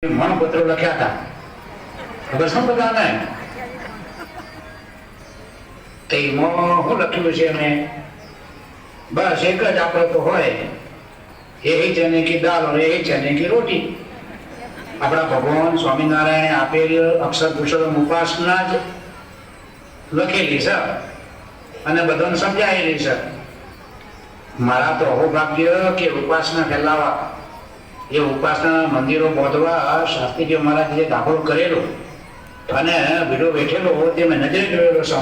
મણપત્રો લખ્યા હતા, ખબર છે બધાને? તેમાં શું લખ્યું છે અમે? બસ એક જ આપણે તો હોય, એ ચને કી દાલ और એ ચને કી રોટી. આપણા ભગવાન સ્વામિનારાયણે આપેલી અક્ષર પુરુષોત્તમ ઉપાસના જ લખેલી છે અને બધાને સમજાયેલી છે. મારા તો અહોભાગ્ય કે ઉપાસના ફેલાવા, એ ઉપાસના મંદિરો બાંધવા શાસ્ત્રીજી મહારાજ જે દાખલો કરેલો અને ભીડો બેઠેલો તે મેં નજરે જોયેલો છે.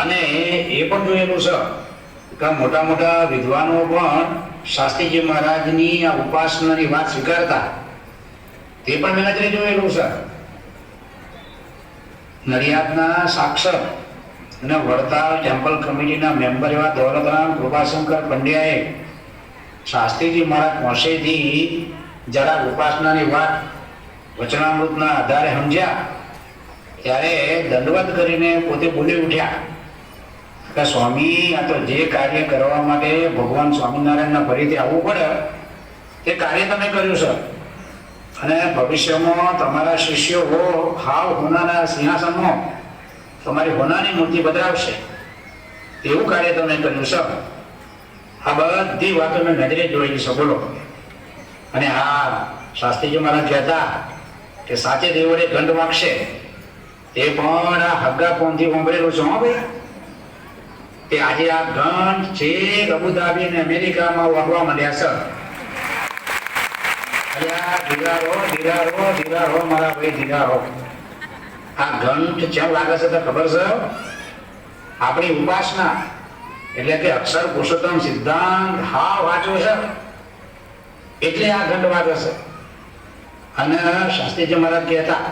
અને એ પણ જોયેલું છે કે મોટા મોટા વિદ્વાનો પણ શાસ્ત્રીજી મહારાજની આ ઉપાસનાની વાત સ્વીકારતા, તે પણ મેં નજરે જોયેલું છે. નડિયાદના સાક્ષર અને વડતાલ ટેમ્પલ કમિટીના મેમ્બર એવા દોલતરામ કૃપાશંકર પંડ્યાએ શાસ્ત્રીજી મહારાજ પાસેથી જરા ઉપાસનાની વાત વચનામૃતના આધારે સમજ્યા ત્યારે દંડવત કરીને પોતે બોલી ઉઠ્યા કે સ્વામી, આ તો જે કાર્ય કરવા માટે ભગવાન સ્વામિનારાયણના ફરીથી આવવું પડે તે કાર્ય તમે કર્યું છે અને ભવિષ્યમાં તમારા શિષ્યો હાવ હોનાના સિંહાસનમાં તમારી હોનાની મૂર્તિ બદલાવશે એવું કાર્ય તમે કર્યું છે. આ બધી વાતો મેં નજરે જોયેલી છે. બોલો. અને આ શાસ્ત્રીજી મહારાજ કહેતા કે સાચે દેવડે ગંધ વાગશે, તે પણ આ હગ્ગાપોનથી સાંભળેલું છે. હો ભાઈ, તે આજે આ ગંધ છે અબુધાબી અને અમેરિકામાં વાગવા માંડ્યા છે. ધીરારો મારા ભાઈ, ધીરારો. આ ઘંટ જેમ લાગે છે તો ખબર છે? આપણી ઉપાસના એટલે કે અક્ષર પુરુષોત્તમ સિદ્ધાંત હા વાંચો છે એટલે આ ઘંટ વાગે છે. અને શાસ્ત્રીજી મહારાજ કહેતા